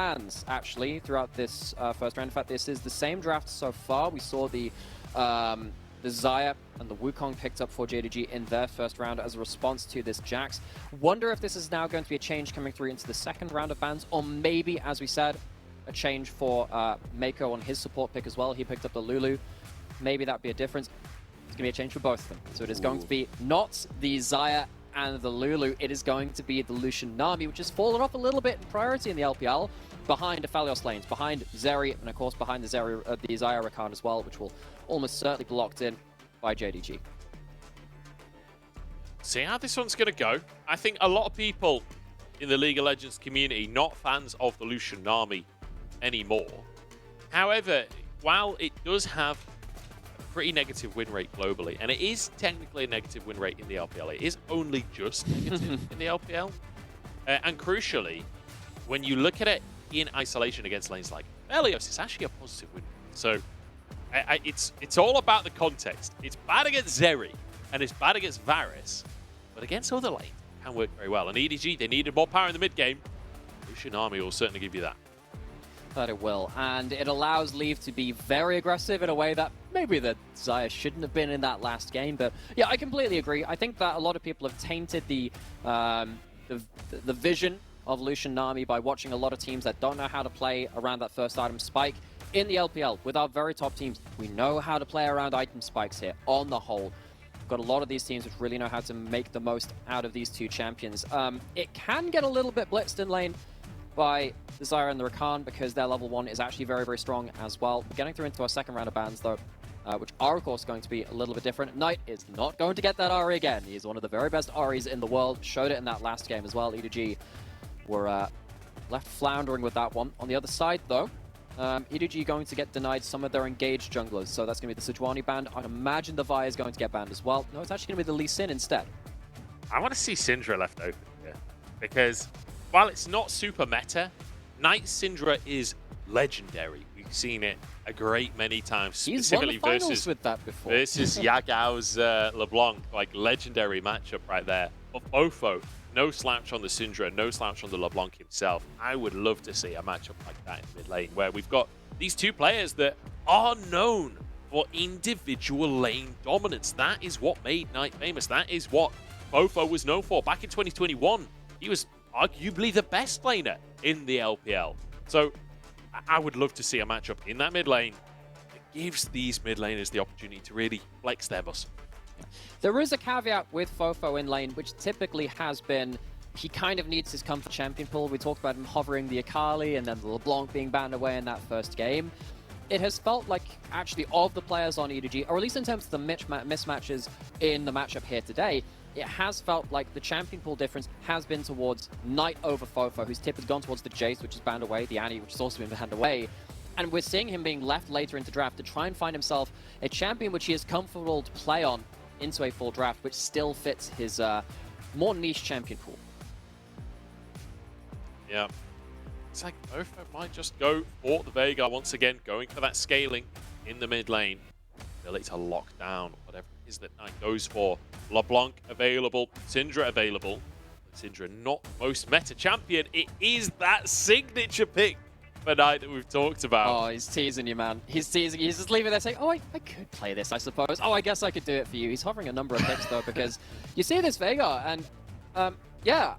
bans, actually, throughout this first round. In fact, this is the same draft so far. We saw the Xayah and the Wukong picked up for JDG in their first round as a response to this Jax. Wonder if this is now going to be a change coming through into the second round of bans, or maybe, as we said, a change for Meiko on his support pick as well. He picked up the Lulu. Maybe that'd be a difference. It's going to be a change for both of them. So it is going to be not the Xayah and the Lulu, it is going to be the Lucian Nami, which has fallen off a little bit in priority in the LPL, behind Aphelios lanes, behind Zeri, and of course behind the Xayah Rakan as well, which will almost certainly be locked in by JDG. See how this one's going to go. I think a lot of people in the League of Legends community not fans of the Lucian Nami anymore. However, while it does have a pretty negative win rate globally, and it is technically a negative win rate in the LPL, it is only just negative in the LPL. And crucially, when you look at it in isolation against lanes like Aphelios, it's actually a positive win rate. So it's all about the context. It's bad against Zeri, and it's bad against Varus, but against other lanes, it can work very well. And EDG, they needed more power in the mid game. Lucian Army will certainly give you that. That it will, and it allows Leave to be very aggressive in a way that maybe the Xayah shouldn't have been in that last game. But yeah, I completely agree. I think that a lot of people have tainted the vision of Lucian Nami by watching a lot of teams that don't know how to play around that first item spike. In the LPL, with our very top teams, we know how to play around item spikes here, on the whole. We've got a lot of these teams which really know how to make the most out of these two champions. It can get a little bit blitzed in lane by the Xayah and the Rakan because their level 1 is actually very, very strong as well. We're getting through into our second round of bans, though, which are, of course, going to be a little bit different. Knight is not going to get that Ahri again. He's one of the very best Ahris in the world. Showed it in that last game as well. EDG were left floundering with that one. On the other side, though, EDG going to get denied some of their engaged junglers, so that's going to be the Sejuani banned. I'd imagine the Vi is going to get banned as well. No, it's actually going to be the Lee Sin instead. I want to see Syndra left open here, because while it's not super meta, Knight Syndra is legendary. We've seen it a great many times, He's specifically won the finals with that before. versus Yagao's LeBlanc, like legendary matchup right there. But FoFo, no slouch on the Syndra, no slouch on the LeBlanc himself. I would love to see a matchup like that in mid lane, where we've got these two players that are known for individual lane dominance. That is what made Knight famous. That is what FoFo was known for. Back in 2021, he was arguably the best laner in the LPL. So I would love to see a matchup in that mid lane that gives these mid laners the opportunity to really flex their muscle. There is a caveat with FoFo in lane, which typically has been he kind of needs his comfort champion pool. We talked about him hovering the Akali and then the LeBlanc being banned away in that first game. It has felt like, actually, of the players on EDG, or at least in terms of the mismatches in the matchup here today, it has felt like the champion pool difference has been towards Knight over FoFo, who's typically gone towards the Jace, which is banned away, the Annie, which has also been banned away. And we're seeing him being left later into draft to try and find himself a champion which he is comfortable to play on into a full draft, which still fits his more niche champion pool. Yeah. It's like FoFo might just go for the Veigar once again, going for that scaling in the mid lane. Ability to lock down whatever it is that Knight goes for. LeBlanc available, Syndra available. Syndra not most meta champion. It is that signature pick for Knight that we've talked about. Oh, he's teasing you, man. He's teasing you. He's just leaving there saying, oh, I could play this, I suppose. Oh, I guess I could do it for you. He's hovering a number of picks, though, because you see this Veigar, and yeah,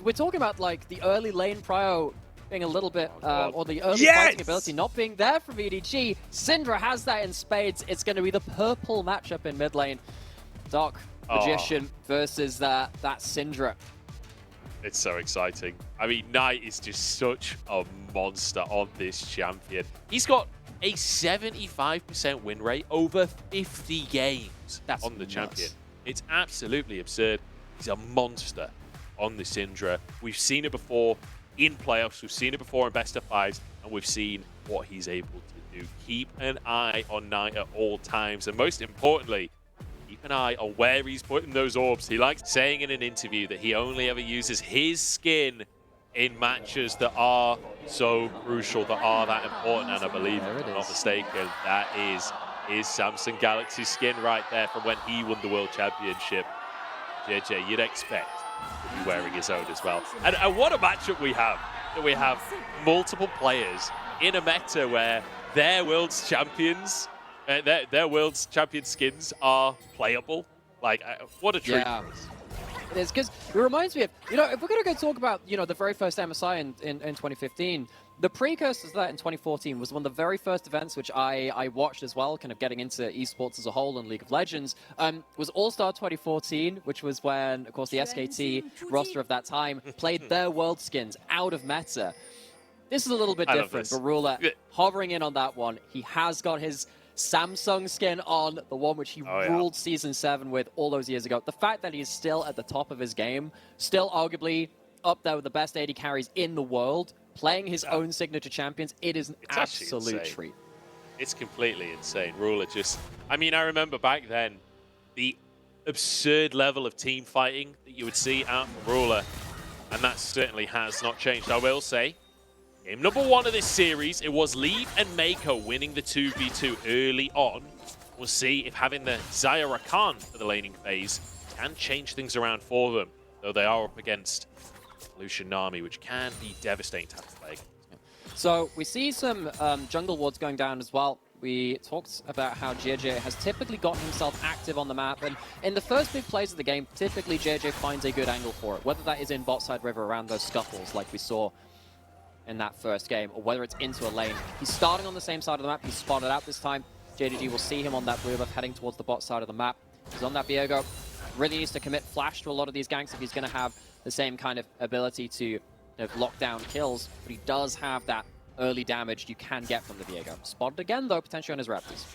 we're talking about, like, the early lane prio being a little bit, or the early fighting ability not being there from EDG. Syndra has that in spades. It's going to be the purple matchup in mid lane. Dark Magician versus that Syndra. It's so exciting. I mean, Knight is just such a monster on this champion. He's got a 75% win rate over 50 games on the champion. It's absolutely absurd. He's a monster on the Syndra. We've seen it before in playoffs, we've seen it before in best of fives, and we've seen what he's able to do. Keep an eye on Knight at all times, and most importantly, keep an eye on where he's putting those orbs. He likes saying in an interview that he only ever uses his skin in matches that are so crucial, that are that important, and I believe, if I'm not mistaken, that is Samsung Galaxy's skin right there from when he won the World Championship. JJ, you'd expect to be wearing his own as well. And what a matchup we have. that we have multiple players in a meta where their world's champions, their world's champion skins are playable. Like, what a treat for us. It is, because it reminds me of, if we're going to go talk about, the very first MSI in 2015, the precursors to that in 2014 was one of the very first events which I watched as well, kind of getting into esports as a whole and League of Legends, was All-Star 2014, which was when, of course, the SKT roster of that time played their world skins out of meta. This is a little bit different, but Ruler hovering in on that one. He has got his Samsung skin on, the one which he ruled Season 7 with all those years ago. The fact that he's still at the top of his game, still arguably up there with the best AD carries in the world, playing his own signature champions, it is an absolute treat. It's completely insane. Ruler just... I mean, I remember back then, the absurd level of team fighting that you would see out from Ruler, and that certainly has not changed. I will say, game number 1 of this series, it was Leave and Meiko winning the 2v2 early on. We'll see if having the Xayah Rakan for the laning phase can change things around for them, though they are up against Lucian Nami, which can be devastating to have to play against. So we see some jungle wards going down as well. We talked about how Jiejie has typically gotten himself active on the map, and in the first big plays of the game, typically Jiejie finds a good angle for it, whether that is in bot side river around those scuffles like we saw in that first game, or whether it's into a lane. He's starting on the same side of the map. He's spotted out this time. JDG will see him on that blue buff heading towards the bot side of the map. He's on that Viego. Really needs to commit flash to a lot of these ganks if he's going to have the same kind of ability to lock down kills, but he does have that early damage you can get from the Viego. Spotted again, though, potentially on his Raptors.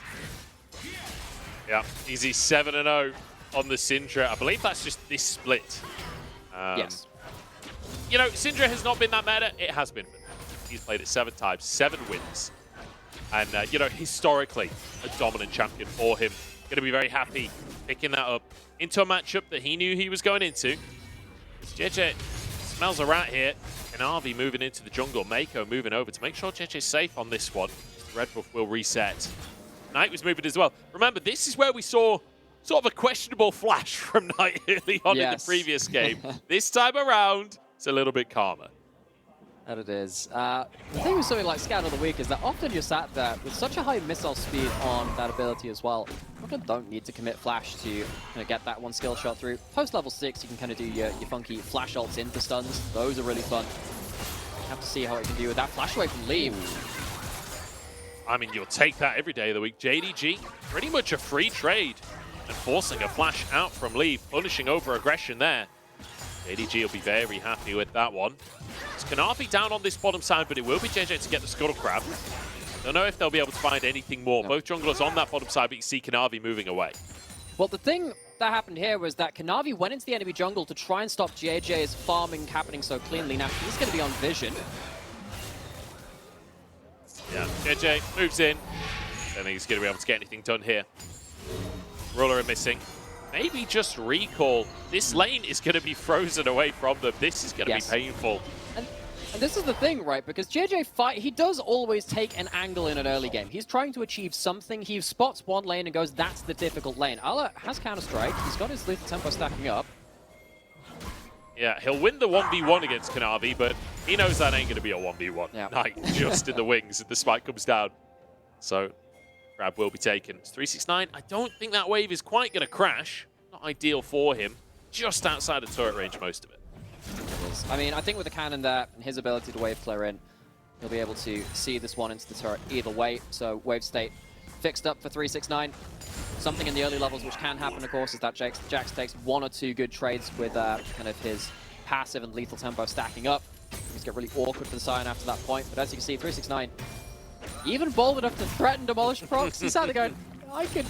Yeah, easy 7-0 on the Syndra. I believe that's just this split. Yes. Syndra has not been that meta. It has been. He's played it 7 times, 7 wins. And, historically, a dominant champion for him. Going to be very happy picking that up into a matchup that he knew he was going into. Jiejie smells a rat here. Kanavi moving into the jungle. Meiko moving over to make sure Jiejie's safe on this one. Red buff will reset. Knight was moving as well. Remember, this is where we saw sort of a questionable flash from Knight early on in the previous game. This time around, it's a little bit calmer. That it is. The thing with something like Scout of the Week is that often you're sat there with such a high missile speed on that ability as well. You often don't need to commit flash to get that one skill shot through. Post level 6, you can kind of do your funky flash ults into stuns. Those are really fun. You have to see how it can do with that flash away from Leave. I mean, you'll take that every day of the week. JDG, pretty much a free trade. And forcing a flash out from Leave, punishing over aggression there. JDG will be very happy with that one. It's Kanavi down on this bottom side, but it will be JJ to get the Scuttle Crab. Don't know if they'll be able to find anything more. Both junglers on that bottom side, but you see Kanavi moving away. Well, the thing that happened here was that Kanavi went into the enemy jungle to try and stop JJ's farming happening so cleanly. Now, he's going to be on vision. Yeah, JJ moves in. Don't think he's going to be able to get anything done here. Ruler are missing. Maybe just recall. This lane is going to be frozen away from them. This is going to be painful. And this is the thing, right? Because JJ he does always take an angle in an early game. He's trying to achieve something. He spots one lane and goes, that's the difficult lane. Ala has Counter-Strike. He's got his lethal tempo stacking up. Yeah, he'll win the 1v1 against Kanavi, but he knows that ain't going to be a 1v1. Yeah. Knight just in the wings and the spike comes down. So grab will be taken. It's 369. I don't think that wave is quite going to crash. Not ideal for him. Just outside of turret range, most of it. I mean, I think with the cannon there and his ability to wave clear in, he'll be able to see this one into the turret either way. So wave state fixed up for 369. Something in the early levels which can happen, of course, is that Jax takes 1 or 2 good trades with kind of his passive and lethal tempo stacking up. Things get really awkward for the Sion after that point. But as you can see, 369, even bold enough to threaten demolish procs. He's out there going, I could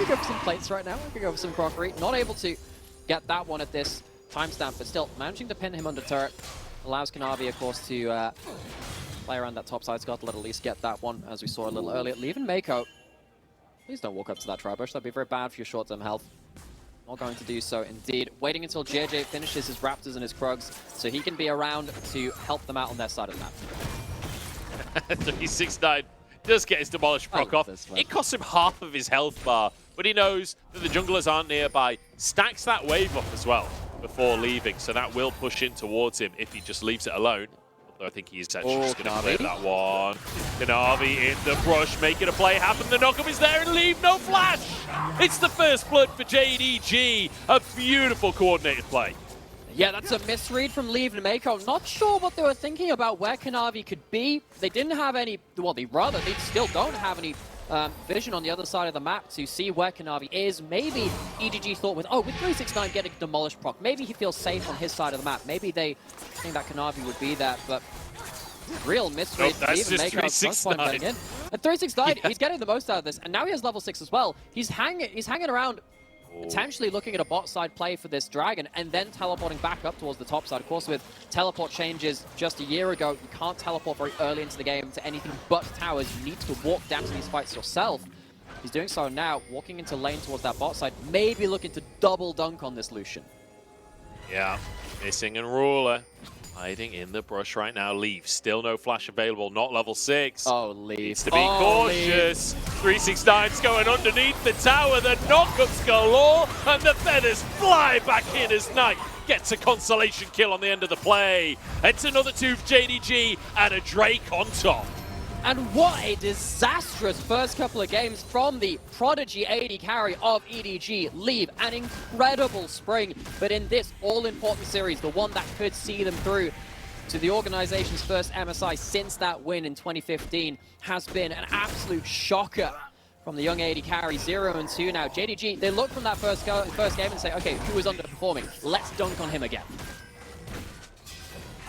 go for some plates right now. I could go for some crockery. Not able to get that one at this timestamp, but still managing to pin him under turret. Allows Kanavi, of course, to play around that top side scuttle, at least get that one, as we saw a little earlier. Leaving Meiko. Please don't walk up to that tri-bush. That'd be very bad for your short-term health. Not going to do so, indeed. Waiting until Jiejie finishes his Raptors and his Krugs, so he can be around to help them out on their side of the map. 369 does get his demolish proc off. It costs him half of his health bar, but he knows that the junglers aren't nearby. Stacks that wave up as well before leaving, so that will push in towards him if he just leaves it alone. I think he's actually just going to Kanavi. clear that one. Kanavi in the brush, making a play happen. The knockup is there and leave no flash. It's the first blood for JDG. A beautiful coordinated play. Yeah, that's a misread from Leave and Meiko. Not sure what they were thinking about where Kanavi could be. They didn't have any, well, they still don't have any vision on the other side of the map to see where Kanavi is. Maybe EDG thought with 369 getting demolished proc, maybe he feels safe on his side of the map. Maybe they think that Kanavi would be that, but real misread. Oh, that's just 369. And 369, he's getting the most out of this, and now he has level 6 as well. He's hanging around, potentially looking at a bot side play for this dragon and then teleporting back up towards the top side. Of course, with teleport changes just a year ago, you can't teleport very early into the game to anything but towers. You need to walk down to these fights yourself. He's doing so now, walking into lane towards that bot side, maybe looking to double dunk on this Lucian. Yeah, missing and ruler. Hiding in the brush right now. Leave. Still no flash available. Not level 6. Oh, Leave. Needs to be cautious. 369's going underneath the tower. The knockups galore. And the feathers fly back in as Knight gets a consolation kill on the end of the play. It's another 2 for JDG and a Drake on top. And what a disastrous first couple of games from the prodigy AD carry of EDG. Leave an incredible spring, but in this all-important series, the one that could see them through to the organization's first MSI since that win in 2015, has been an absolute shocker from the young AD carry. 0-2 now. JDG, they look from that first game and say, okay, who is underperforming? Let's dunk on him again.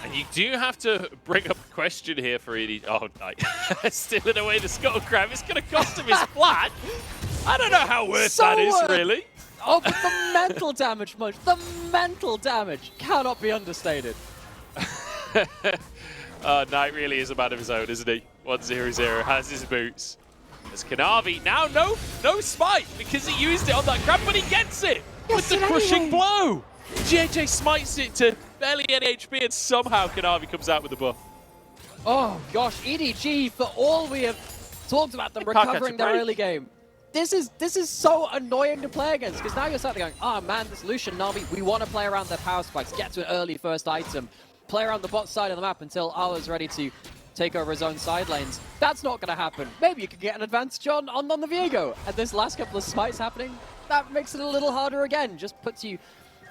And you do have to bring up a question here for ED. Oh, Knight. Stealing away the Scuttle Crab. It's going to cost him his flat. I don't know how worth that is, really. Oh, but the mental damage, Munch. The mental damage cannot be understated. Knight really is a man of his own, isn't he? 1-0-0, has his boots. There's Kanavi. Now, no smite, because he used it on that crab, but he gets it with the crushing blow. Jiejie smites it to barely any HP, and somehow Kanavi comes out with the buff. Oh gosh, EDG, for all we have talked about them recovering their early game, this is so annoying to play against, because now you're suddenly going, oh man, this Lucian, Nami, we want to play around their power spikes, get to an early first item, play around the bot side of the map until Ala's ready to take over his own side lanes. That's not going to happen. Maybe you could get an advantage on the Viego. And this last couple of smites happening, that makes it a little harder again, just puts you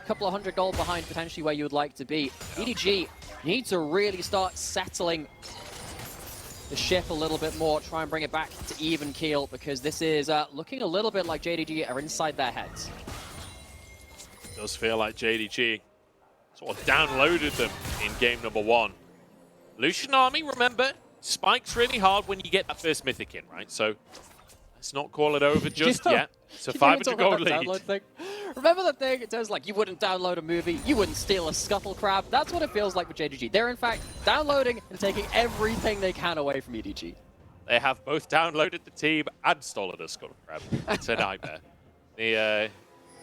couple of 100 gold behind potentially where you would like to be. EDG need to really start settling the ship a little bit more, try and bring it back to even keel, because this is looking a little bit like JDG are inside their heads. It does feel like JDG sort of downloaded them in game number 1. Lucian Army, remember, spikes really hard when you get that first mythic in, right? So let's not call it over just yet. It's a 500 gold lead. Remember that thing? It says like you wouldn't download a movie, you wouldn't steal a scuttle crab. That's what it feels like with JDG. They're in fact downloading and taking everything they can away from EDG. They have both downloaded the team and stolen a scuttle crab. It's a nightmare. The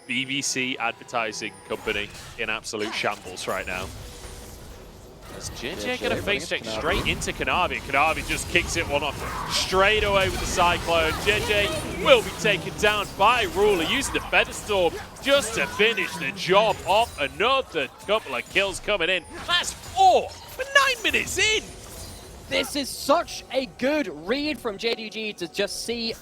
BBC advertising company in absolute shambles right now. Is Jiejie going to face check straight into Kanavi? Kanavi just kicks it one off straight away with the Cyclone. Jiejie will be taken down by Ruler, using the Feather Storm just to finish the job off. Another couple of kills coming in. That's 4 for 9 minutes in. This is such a good read from JDG to just see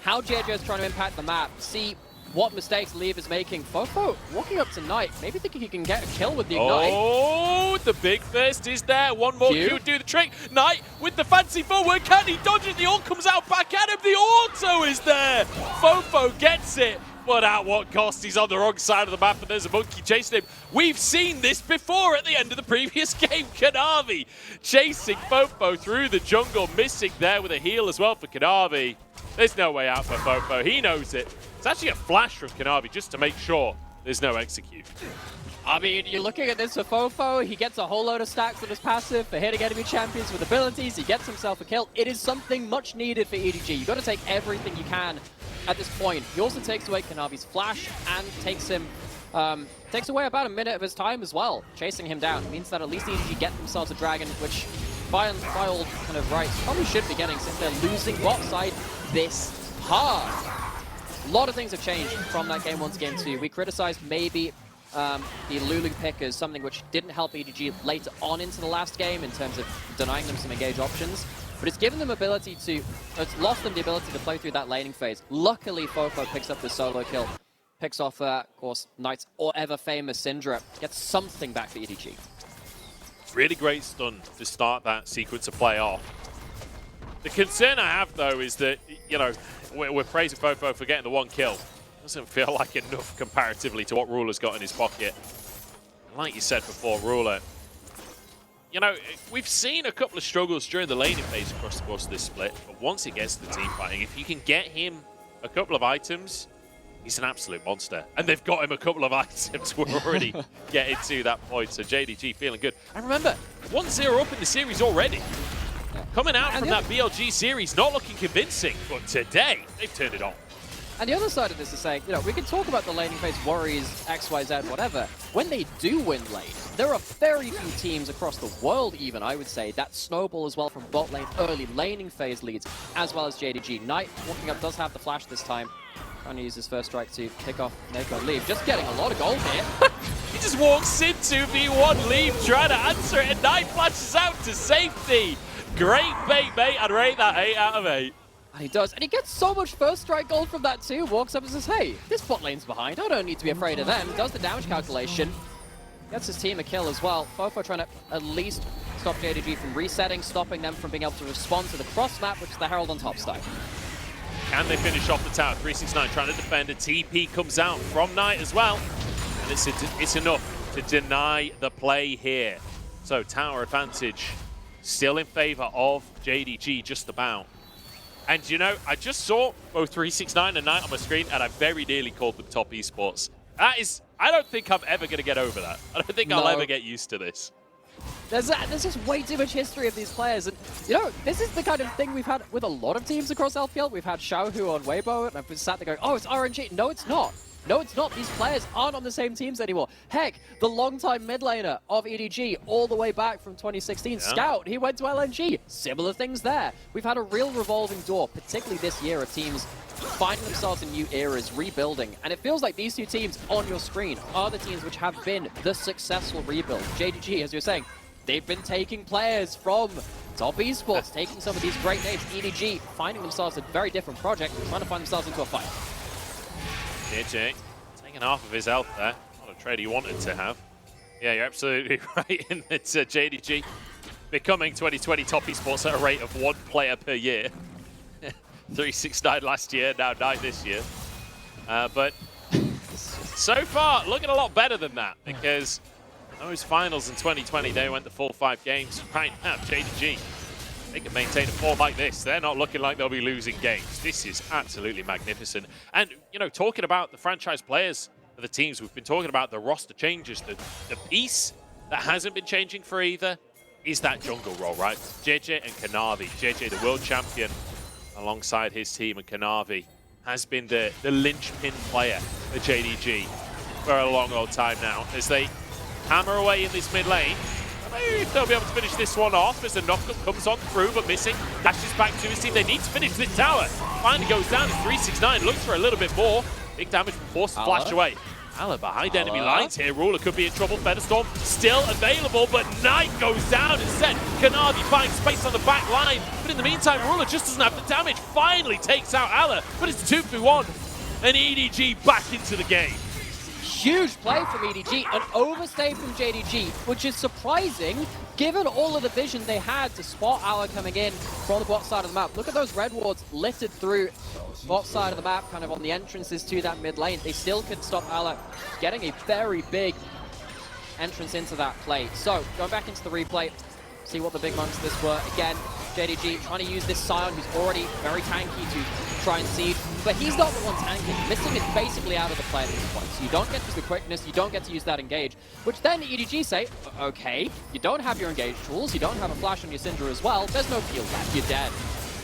how Jiejie is trying to impact the map, see what mistakes Leave is making. FoFo walking up to Knight, maybe thinking he can get a kill with the Ignite. Oh, the big fist is there. One more Q would do the trick. Knight with the fancy forward. Can he dodge it? The ult comes out back at him. The auto is there. FoFo gets it. But at what cost? He's on the wrong side of the map and there's a monkey chasing him. We've seen this before at the end of the previous game. Kanavi chasing FoFo through the jungle, missing there with a heal as well for Kanavi. There's no way out for FoFo. He knows it. It's actually a flash from Kanavi just to make sure there's no execute. I mean, you're looking at this for FoFo. He gets a whole load of stacks with his passive for hitting enemy champions with abilities. He gets himself a kill. It is something much needed for EDG. You've got to take everything you can at this point. He also takes away Kanavi's flash and takes away about a minute of his time as well, chasing him down. It means that at least EDG get themselves a dragon, which by all kind of rights probably should be getting, since they're losing bot side this hard. A lot of things have changed from that game 1 to game 2. We criticized maybe the Lulu pick is something which didn't help EDG later on into the last game in terms of denying them some engage options. But it's given them ability to, it's lost them the ability to play through that laning phase. Luckily, FoFo picks up the solo kill, picks off, of course, Knight's or ever famous Syndra, gets something back for EDG. Really great stun to start that sequence of play off. The concern I have, though, is that, you know, we're praising FoFo for getting the one kill. Doesn't feel like enough comparatively to what Ruler's got in his pocket. Like you said before, Ruler, you know, we've seen a couple of struggles during the laning phase across the course of this split, but once it gets to the team fighting, if you can get him a couple of items, he's an absolute monster. And they've got him a couple of items. We're already getting to that point, so JDG feeling good. And remember, 1-0 up in the series already. Yeah. Coming out from that BLG series, not looking convincing, but today, they've turned it on. And the other side of this is saying, you know, we can talk about the laning phase worries, XYZ, whatever. When they do win lane, there are very few teams across the world even, I would say, that snowball as well from bot lane early laning phase leads, as well as JDG. Knight walking up does have the flash this time. Trying to use his first strike to pick off Meiko and leave. Just getting a lot of gold here. He just walks into V1 leave, trying to answer it, and Knight flashes out to safety. Great bait, mate. I'd rate that 8 out of 8. And he does, and he gets so much first strike gold from that too. Walks up and says, hey, this bot lane's behind. I don't need to be afraid of them. Does the damage calculation. Gets his team a kill as well. FoFo trying to at least stop JDG from resetting, stopping them from being able to respond to the cross map, which is the Herald on top style. Can they finish off the tower? 369 trying to defend. A TP comes out from Knight as well. And it's enough to deny the play here. So tower advantage still in favor of JDG just about. And you know, I just saw both 369 and Knight on my screen, and I very nearly called them top esports. That is, I don't think I'm ever going to get over that. I don't think I'll ever get used to this. There's just way too much history of these players, and you know, this is the kind of thing we've had with a lot of teams across LPL. We've had Xiaohu on Weibo, and I've been sat there going, oh, it's RNG. No, it's not. No, it's not. These players aren't on the same teams anymore. Heck, the longtime mid laner of EDG, all the way back from 2016, Scout, he went to LNG. Similar things there. We've had a real revolving door, particularly this year, of teams finding themselves in new eras, rebuilding. And it feels like these two teams on your screen are the teams which have been the successful rebuild. JDG, as you're saying, they've been taking players from top esports, taking some of these great names. EDG finding themselves a very different project, trying to find themselves into a fight. Jiejie taking half of his health there. Not a trade he wanted to have. Yeah, you're absolutely right in that JDG becoming 2020 top esports at a rate of 1 player per year. 369 last year, now 9 this year. But so far, looking a lot better than that, because those finals in 2020, they went the full 5 games. Right now, JDG, they can maintain a form like this. They're not looking like they'll be losing games. This is absolutely magnificent. And, you know, talking about the franchise players for the teams, we've been talking about the roster changes. The piece that hasn't been changing for either is that jungle role, right? Jiejie and Kanavi. Jiejie, the world champion, alongside his team, and Kanavi has been the linchpin player for JDG for a long old time now, as they hammer away in this mid lane. Maybe they'll be able to finish this one off as the knockup comes on through, but missing. Dashes back to his team. They need to finish this tower. Finally goes down as 369. Looks for a little bit more. Big damage, forced to flash away. Ala behind enemy lines here. Ruler could be in trouble. Featherstorm still available, but Knight goes down instead. Kanavi finds space on the back line. But in the meantime, Ruler just doesn't have the damage. Finally takes out Ala, but it's 2v1. And EDG back into the game. Huge play from EDG, an overstay from JDG, which is surprising given all of the vision they had to spot Ala coming in from the bot side of the map. Look at those red wards littered through bot side of the map, kind of on the entrances to that mid lane. They still could stop Ala getting a very big entrance into that play. So, going back into the replay, see what the big moments of this were. Again, JDG trying to use this Sion, who's already very tanky, to try and siege, but he's not the one tanking. Missing is basically out of the play at this point, so you don't get to the quickness, you don't get to use that engage, which then EDG say, okay, you don't have your engage tools, you don't have a flash on your Syndra as well, there's no field left, you're dead.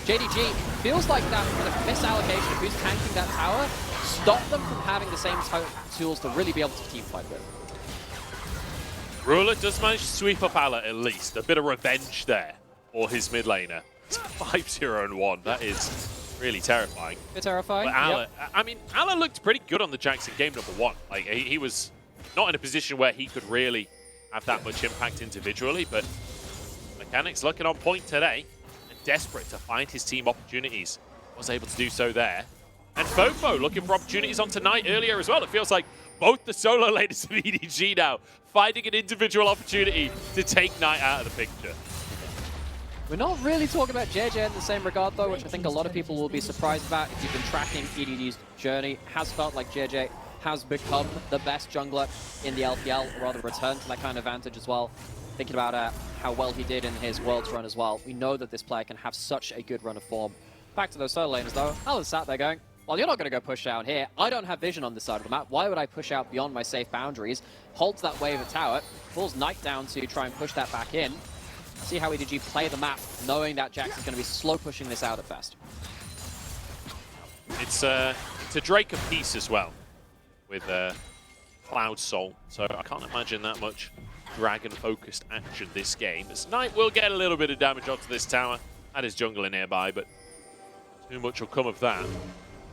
JDG feels like that kind of misallocation of who's tanking that tower stopped them from having the same tools to really be able to team fight with. Ruler does manage to sweep up Ala at least. A bit of revenge there for his mid laner. It's 5-0-1. That is really terrifying. Bit terrifying. But Ala, I mean, Ala looked pretty good on the Jackson game number 1. Like, he was not in a position where he could really have that much impact individually, but Mechanics looking on point today and desperate to find his team opportunities. Was able to do so there. And FoFo looking for opportunities on tonight earlier as well. It feels like both the solo laners of EDG now finding an individual opportunity to take Knight out of the picture. We're not really talking about Jiejie in the same regard, though, which I think a lot of people will be surprised about if you've been tracking EDG's journey. It has felt like Jiejie has become the best jungler in the LPL, or rather returned to that kind of advantage as well. Thinking about how well he did in his Worlds run as well, we know that this player can have such a good run of form. Back to those solo laners, though. Alan's sat there going, well, you're not going to go push down here. I don't have vision on this side of the map. Why would I push out beyond my safe boundaries? Holds that wave at tower, pulls Knight down to try and push that back in. See how EDG play the map, knowing that Jax is going to be slow pushing this out at best. It's a Drake of Peace as well, with Cloud Soul. So I can't imagine that much dragon-focused action this game. As Knight will get a little bit of damage onto this tower, and his jungler nearby, but too much will come of that.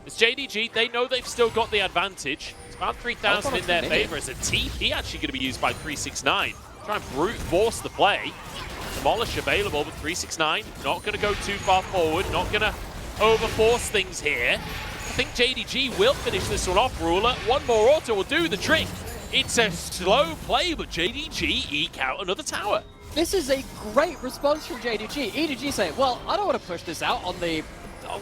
It's JDG, they know they've still got the advantage. It's about 3,000 in their favor. As a TP actually going to be used by 369. Try and brute force the play. Demolish available, but 369 not going to go too far forward, not going to overforce things here. I think JDG will finish this one off, Ruler. One more auto will do the trick. It's a slow play, but JDG eke out another tower. This is a great response from JDG. EDG saying, well, I don't want to push this out on the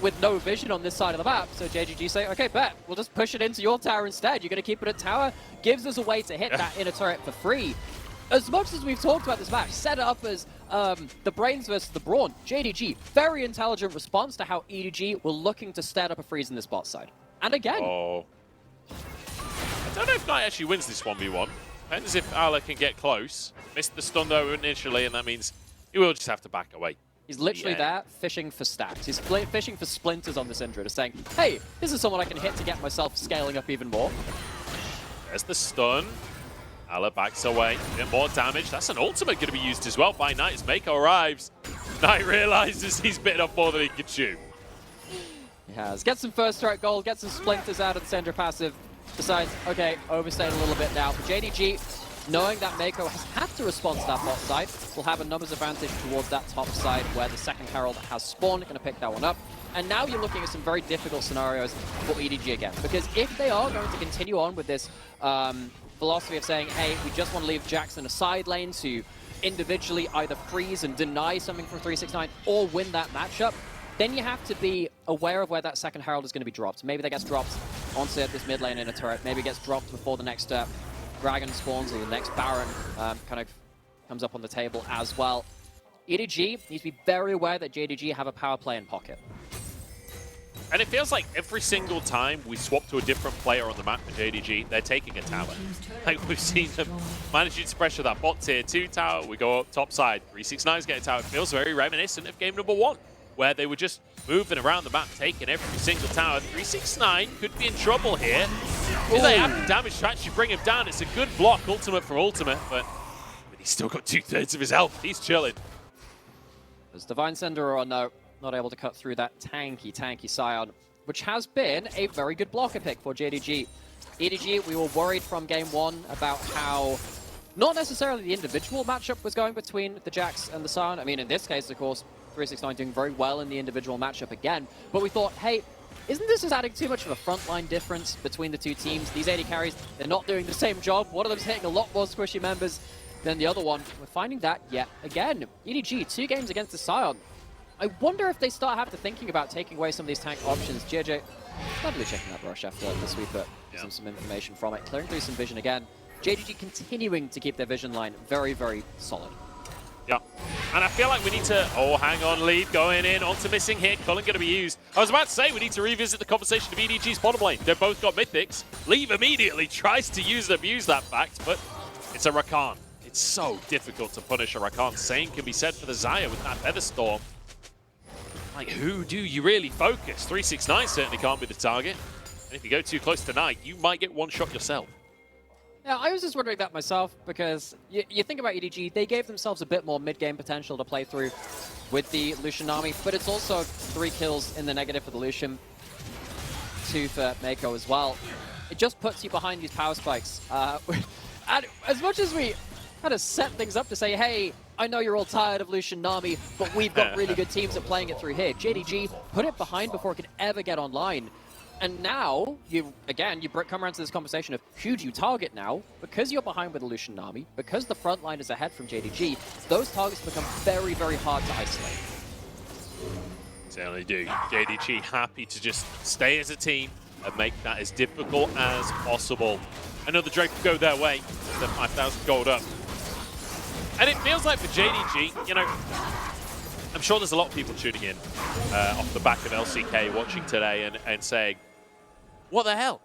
with no vision on this side of the map. So JDG say, okay, bet, we'll just push it into your tower instead. You're going to keep it at tower. Gives us a way to hit that inner turret for free. As much as we've talked about this match, set it up as the brains versus the brawn, JDG, very intelligent response to how EDG were looking to set up a freeze in this bot side. And again. Oh. I don't know if Knight actually wins this 1v1. Depends if Ala can get close. Missed the stun though initially, and that means he will just have to back away. He's literally there fishing for stacks. He's fishing for splinters on the Syndra, just saying, hey, this is someone I can hit to get myself scaling up even more. There's the stun. Ala backs away. A bit more damage. That's an ultimate going to be used as well by Knight as Meiko arrives. Knight realizes he's bitten off more than he can chew. He has. Gets some first strike gold, gets some splinters out of the Syndra passive. Decides, okay, overstayed a little bit now. But JDG, knowing that Meiko has had to respond to that bot side, will have a numbers advantage towards that top side where the second Herald has spawned, going to pick that one up. And now you're looking at some very difficult scenarios for EDG again. Because if they are going to continue on with this philosophy of saying, hey, we just want to leave Jackson a side lane to individually either freeze and deny something from 369 or win that matchup, then you have to be aware of where that second Herald is going to be dropped. Maybe that gets dropped onto this mid lane in a turret. Maybe it gets dropped before the next Dragon spawns or the next Baron kind of comes up on the table as well. EDG needs to be very aware that JDG have a power play in pocket. And it feels like every single time we swap to a different player on the map for JDG, they're taking a tower. Like we've seen them managing to pressure that bot tier 2 tower. We go up top side. 369's getting a tower. It feels very reminiscent of game number 1, where they were just moving around the map, taking every single tower. 369 could be in trouble here. If they have the damage to actually bring him down, it's a good block, ultimate from ultimate, but he's still got 2/3 of his health. He's chilling. Does Divine Sender or no? Not able to cut through that tanky Sion, which has been a very good blocker pick for JDG. EDG, we were worried from game 1 about how not necessarily the individual matchup was going between the Jax and the Sion. I mean, in this case, of course, 369 doing very well in the individual matchup again. But we thought, hey, isn't this just adding too much of a frontline difference between the two teams? These AD carries, they're not doing the same job. One of them's hitting a lot more squishy members than the other one. We're finding that yet again. EDG, 2 games against the Sion. I wonder if they start having to thinking about taking away some of these tank options. Jiejie, probably checking that brush after the sweep, but some information from it. Clearing through some vision again. JDG continuing to keep their vision line very, very solid. Yeah. And I feel like we need to... Oh, hang on, lead going in. Onto missing hit. Cullen going to be used. I was about to say we need to revisit the conversation of EDG's bottom lane. They've both got mythics. Leave immediately tries to use and abuse that fact, but it's a Rakan. It's so difficult to punish a Rakan. Same can be said for the Xayah with that Feather Storm. Like, who do you really focus? 369 certainly can't be the target. And if you go too close to Knight, you might get one shot yourself. Yeah, I was just wondering that myself, because you think about EDG, they gave themselves a bit more mid-game potential to play through with the Lucian Nami, but it's also 3 kills in the negative for the Lucian, 2 for Meiko as well. It just puts you behind these power spikes. And as much as we kind of set things up to say, hey, I know you're all tired of Lucian Nami, but we've got really good teams at playing it through here. JDG put it behind before it could ever get online. And now, you come around to this conversation of who do you target now? Because you're behind with the Lucian Nami, because the front line is ahead from JDG, those targets become very, very hard to isolate. Certainly do. JDG happy to just stay as a team and make that as difficult as possible. Another Drake will go their way. They're 5,000 gold up. And it feels like for JDG, you know, I'm sure there's a lot of people tuning in off the back of LCK watching today and saying, what the hell?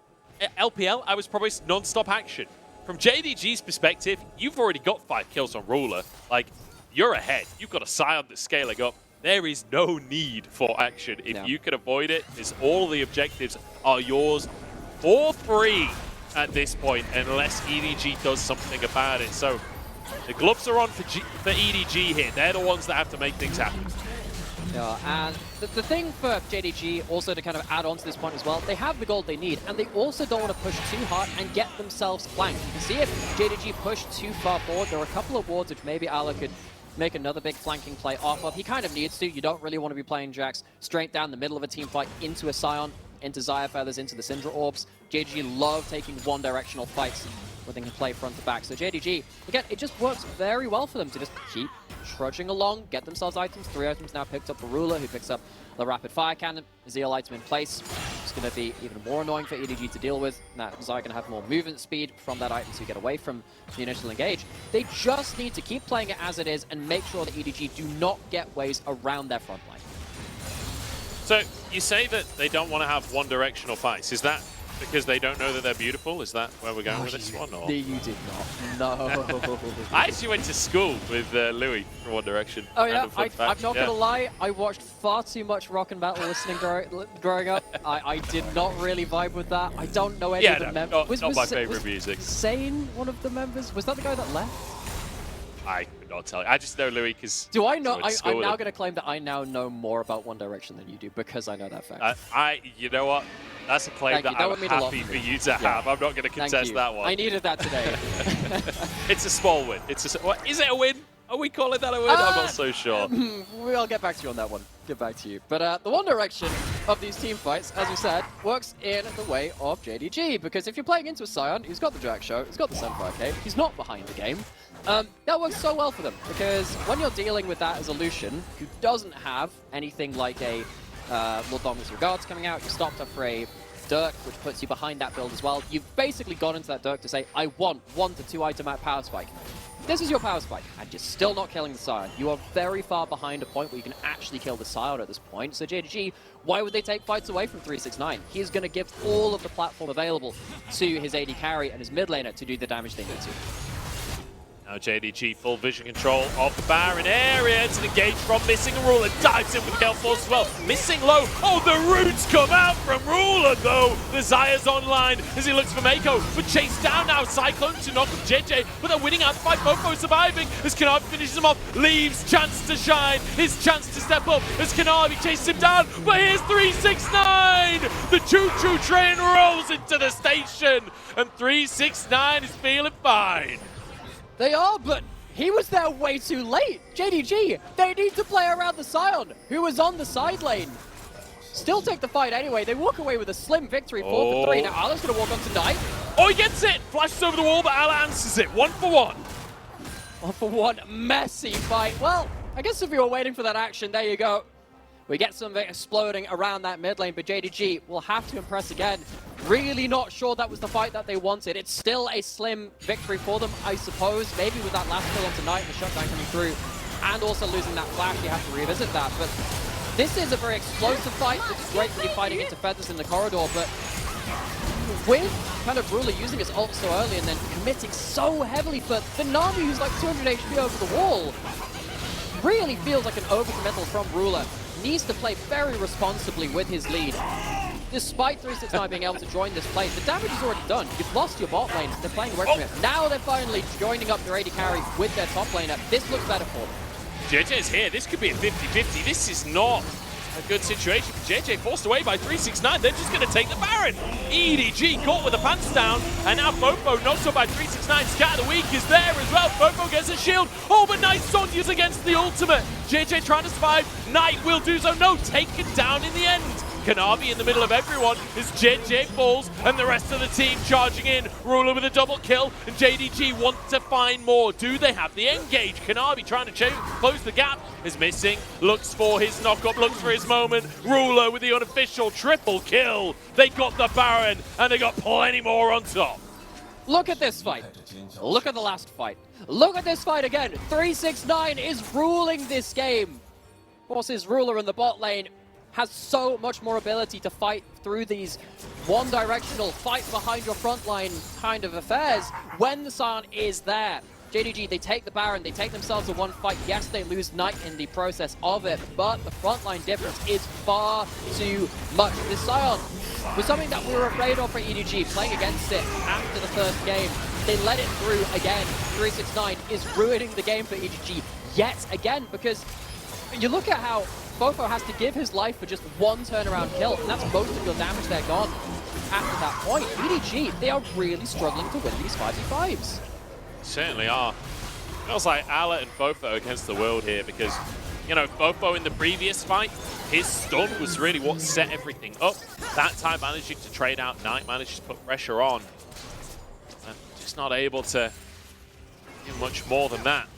LPL, I was promised non-stop action. From JDG's perspective, you've already got 5 kills on Ruler. Like, you're ahead. You've got a Sion that's scaling up. There is no need for action. If you can avoid it, all the objectives are yours for free at this point, unless EDG does something about it. So the gloves are on for EDG here. They're the ones that have to make things happen. Yeah, and the thing for JDG, also to kind of add on to this point as well, they have the gold they need, and they also don't want to push too hard and get themselves flanked. You can see if JDG push too far forward, there are a couple of wards which maybe Ala could make another big flanking play off of. He kind of needs to. You don't really want to be playing Jax straight down the middle of a team fight into a Sion, into Xayah Feathers, into the Syndra Orbs. JDG love taking one-directional fights where they can play front to back. So JDG, again, it just works very well for them to just keep trudging along, get themselves items. 3 items now picked up for Ruler, who picks up the rapid fire cannon. Zeal item in place. It's going to be even more annoying for EDG to deal with. Now, Xayah can have more movement speed from that item to get away from the initial engage. They just need to keep playing it as it is and make sure that EDG do not get ways around their front line. So, you say that they don't want to have one-directional fights. Is that because they don't know that they're beautiful? Is that where we're going with this one? Or? You did not. No. I actually went to school with Louis from One Direction. Oh yeah, I'm not going to lie. I watched far too much rock and battle listening growing up. I did not really vibe with that. I don't know any of the members. Not my favorite music. Sane one of the members? Was that the guy that left? I could not tell you. I just know Louis because... Do I know? I'm now going to claim that I now know more about One Direction than you do because I know that fact. You know what? That's a claim that I'm happy for you to have. I'm not going to contest that one. I needed that today. It's a small win. What, is it a win? Are we calling that a win? I'm not so sure. We'll get back to you on that one. Get back to you. But the One Direction of these team fights, as we said, works in the way of JDG. Because if you're playing into a Sion, he's got the Jack Show, he's got the 75k, he's not behind the game. That works so well for them. Because when you're dealing with that as a Lucian, who doesn't have anything like a Lord Dominus Regards coming out, you stopped up for a Dirk, which puts you behind that build as well. You've basically gone into that Dirk to say, I want 1 to 2 item out power spike. This is your power spike, and you're still not killing the Sion. You are very far behind a point where you can actually kill the Sion at this point. So JDG, why would they take fights away from 369? He's going to give all of the platform available to his AD carry and his mid laner to do the damage they need to. Now JDG full vision control of the Baron area. It's an engage from Missing Ruler. Dives in with the Gale Force as well. Missing low. Oh, the roots come out from Ruler though. The Xayah's online as he looks for Meiko. But chased down now. Cyclone to knock up Jiejie. But they're winning out by FoFo surviving as Kanavi finishes him off. Leaves chance to shine. His chance to step up as Kanavi chases him down. But here's 369. The choo-choo train rolls into the station. And 369 is feeling fine. They are, but he was there way too late. JDG, they need to play around the Sion, who was on the side lane. Still take the fight anyway. They walk away with a slim victory, 4 for 3. Now Ala's going to walk on to Knight. Oh, he gets it! Flashes over the wall, but Ala answers it. 1 for 1. 1 for 1. Messy fight. Well, I guess if you were waiting for that action, there you go. We get something exploding around that mid lane, but JDG will have to impress again. Really not sure that was the fight that they wanted. It's still a slim victory for them, I suppose. Maybe with that last kill on tonight, the shutdown coming through, and also losing that flash, you have to revisit that. But this is a very explosive fight. It's great to be fighting into Feathers in the corridor, but with kind of Ruler using his ult so early and then committing so heavily for the Nami, who's like 200 HP over the wall, really feels like an overcommittal from Ruler. Needs to play very responsibly with his lead. Despite 369 being able to join this play, the damage is already done. You've lost your bot lane. They're playing away from it. Now they're finally joining up their AD carry with their top laner. This looks better for them. Jiejie's here. This could be a 50-50. This is not a good situation. Jiejie forced away by 369. They're just going to take the Baron. EDG caught with the pants down. And now FoFo knocked up by 369. Scatter the Weak is there as well. FoFo gets a shield. Oh, but Knight Sonya's against the ultimate. Jiejie trying to survive. Knight will do so. No, taken down in the end. Kanavi in the middle of everyone as Jiejie falls and the rest of the team charging in. Ruler with a double kill and JDG want to find more. Do they have the engage? Kanavi trying to close the gap is missing. Looks for his knock-up, looks for his moment. Ruler with the unofficial triple kill. They got the Baron and they got plenty more on top. Look at this fight. Look at the last fight. Look at this fight again. 369 is ruling this game. Of course, his Ruler in the bot lane has so much more ability to fight through these one-directional, fight behind your front line kind of affairs when the Sion is there. JDG, they take the Baron, they take themselves to one fight. Yes, they lose Knight in the process of it, but the frontline difference is far too much. This Sion was something that we were afraid of for EDG, playing against it after the first game. They let it through again. 369 is ruining the game for EDG yet again, because you look at how FoFo has to give his life for just one turnaround kill, and that's most of your damage they're gone. After that point, EDG, they are really struggling to win these 5v5s. Certainly are. Feels like Ala and FoFo against the world here because, you know, FoFo in the previous fight, his stun was really what set everything up. That time managing to trade out, Knight managed to put pressure on. And just not able to do much more than that.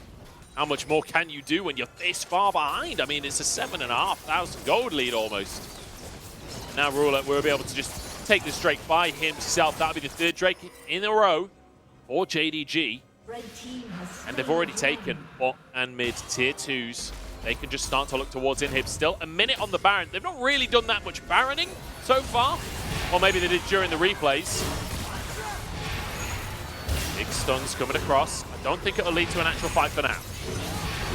How much more can you do when you're this far behind? I mean, it's a 7,500 gold lead almost. Now Ruler will be able to just take this Drake by himself. That'll be the third Drake in a row for JDG. And they've already taken bot and mid tier 2s. They can just start to look towards inhib. Still a minute on the Baron. They've not really done that much Baroning so far. Or maybe they did during the replays. Big stuns coming across. I don't think it'll lead to an actual fight for now.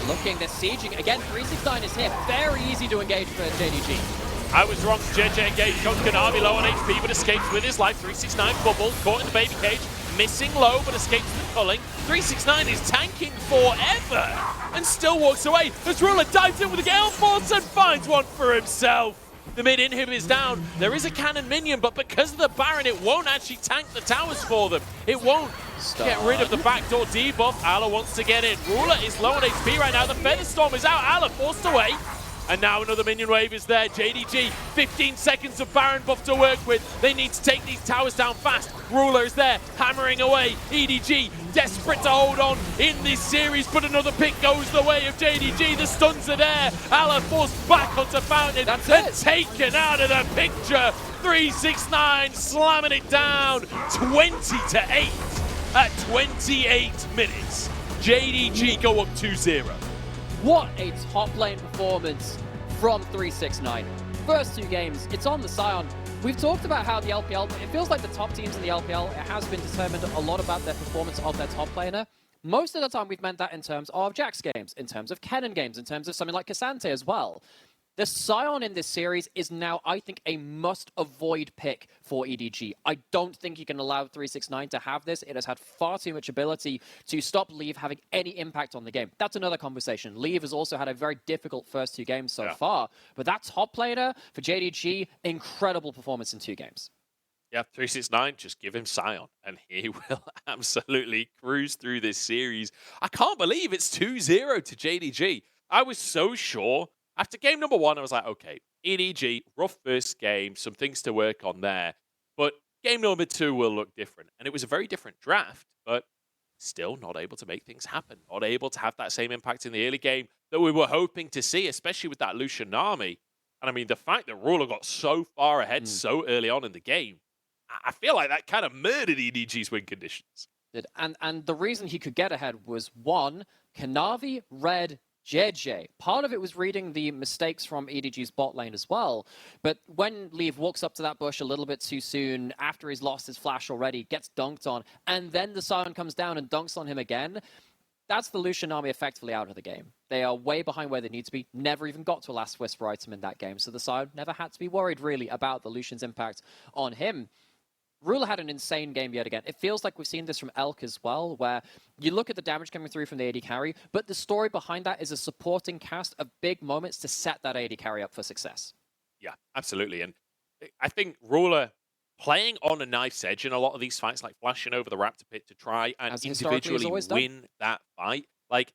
Looking, they're sieging. Again, 369 is here. Very easy to engage for JDG. I was wrong. Jiejie engaged on Kanavi, low on HP, but escapes with his life. 369 bubbled, caught in the baby cage. Missing low, but escapes the culling. 369 is tanking forever and still walks away as Ruler dives in with a Gale Force and finds one for himself. The mid inhib is down. There is a cannon minion, but because of the Baron, it won't actually tank the towers for them. It won't get rid of the backdoor debuff. Ala wants to get in. Ruler is low on HP right now. The Featherstorm is out. Ala forced away. And now another minion wave is there. JDG, 15 seconds of Baron buff to work with. They need to take these towers down fast. Ruler is there, hammering away. EDG, desperate to hold on in this series, but another pick goes the way of JDG. The stuns are there. Ala forced back onto Fountain and taken out of the picture. 369 slamming it down. 20-8 at 28 minutes. JDG go up 2-0. What a top lane performance from 369. First two games, it's on the Sion. We've talked about how the LPL, it feels like the top teams in the LPL, it has been determined a lot about their performance of their top laner. Most of the time we've meant that in terms of Jax games, in terms of Kennen games, in terms of something like K'Sante as well. The Sion in this series is now, I think, a must-avoid pick for EDG. I don't think you can allow 369 to have this. It has had far too much ability to stop Leave having any impact on the game. That's another conversation. Leave has also had a very difficult first two games so far. But that top laner for JDG, incredible performance in 2 games. Yeah, 369, just give him Sion, and he will absolutely cruise through this series. I can't believe it's 2-0 to JDG. I was so sure. After game number 1, I was like, okay, EDG, rough first game, some things to work on there. But game number 2 will look different. And it was a very different draft, but still not able to make things happen. Not able to have that same impact in the early game that we were hoping to see, especially with that Lucian Nami. And I mean, the fact that Ruler got so far ahead so early on in the game, I feel like that kind of murdered EDG's win conditions. And the reason he could get ahead was, 1, Kanavi read Jiejie. Part of it was reading the mistakes from EDG's bot lane as well. But when Leave walks up to that bush a little bit too soon, after he's lost his flash already, gets dunked on, and then the Sion comes down and dunks on him again, that's the Lucian army effectively out of the game. They are way behind where they need to be. Never even got to a last Whisper item in that game. So the Sion never had to be worried really about the Lucian's impact on him. Ruler had an insane game yet again. It feels like we've seen this from Elk as well, where you look at the damage coming through from the AD carry, but the story behind that is a supporting cast of big moments to set that AD carry up for success. Yeah, absolutely. And I think Ruler playing on a knife's edge in a lot of these fights, like flashing over the Raptor pit to try and As historically he's individually always done. win that fight. Like,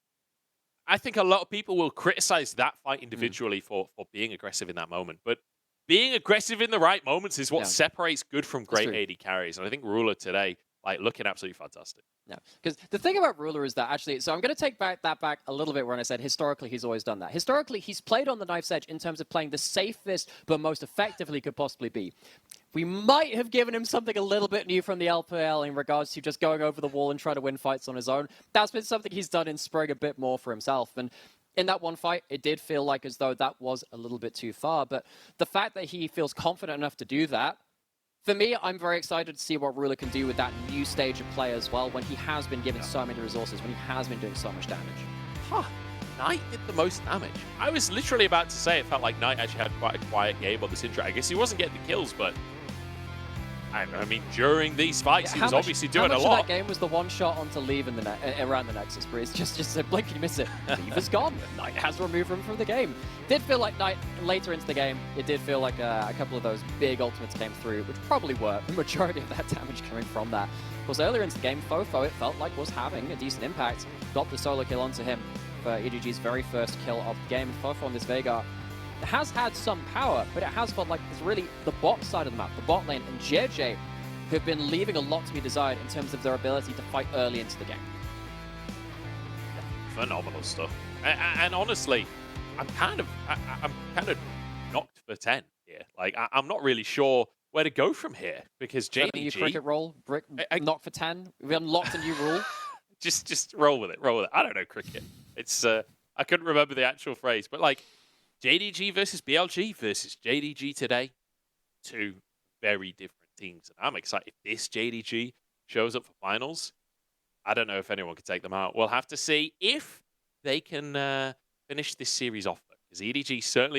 I think a lot of people will criticize that fight individually for being aggressive in that moment. But being aggressive in the right moments is what separates good from great AD carries. And I think Ruler today, like, looking absolutely fantastic. Yeah, because the thing about Ruler is that actually, so I'm going to take that back a little bit when I said historically he's always done that. Historically, he's played on the knife's edge in terms of playing the safest but most effective he could possibly be. We might have given him something a little bit new from the LPL in regards to just going over the wall and trying to win fights on his own. That's been something he's done in Spring a bit more for himself. And in that one fight, it did feel like as though that was a little bit too far. But the fact that he feels confident enough to do that, for me, I'm very excited to see what Ruler can do with that new stage of play as well, when he has been given so many resources, when he has been doing so much damage. Huh. Knight did the most damage. I was literally about to say it felt like Knight actually had quite a quiet game on the Syndra. I guess he wasn't getting the kills, but I mean, during these fights, he was obviously doing a lot. How much of that game was the one shot onto Leave in the around the Nexus, where it's just a blink and you miss it. Leave is gone. Knight has removed him from the game. Did feel like Knight, later into the game, it did feel like a couple of those big ultimates came through, which probably were the majority of that damage coming from that. Of course, earlier into the game, FoFo, it felt like was having a decent impact. Got the solo kill onto him for EDG's very first kill of the game. FoFo on this Veigar has had some power, but it has felt like it's really the bot side of the map, the bot lane, and Jiejie, who have been leaving a lot to be desired in terms of their ability to fight early into the game. Phenomenal stuff. And honestly, I'm kind of knocked for 10 here. Like, I'm not really sure where to go from here, because JDG... New cricket roll, knock for 10. We unlocked a new rule. Just roll with it, roll with it. I don't know cricket. It's I couldn't remember the actual phrase, but like JDG versus BLG versus JDG today, two very different teams. And I'm excited. If this JDG shows up for finals, I don't know if anyone can take them out. We'll have to see if they can finish this series off, because EDG certainly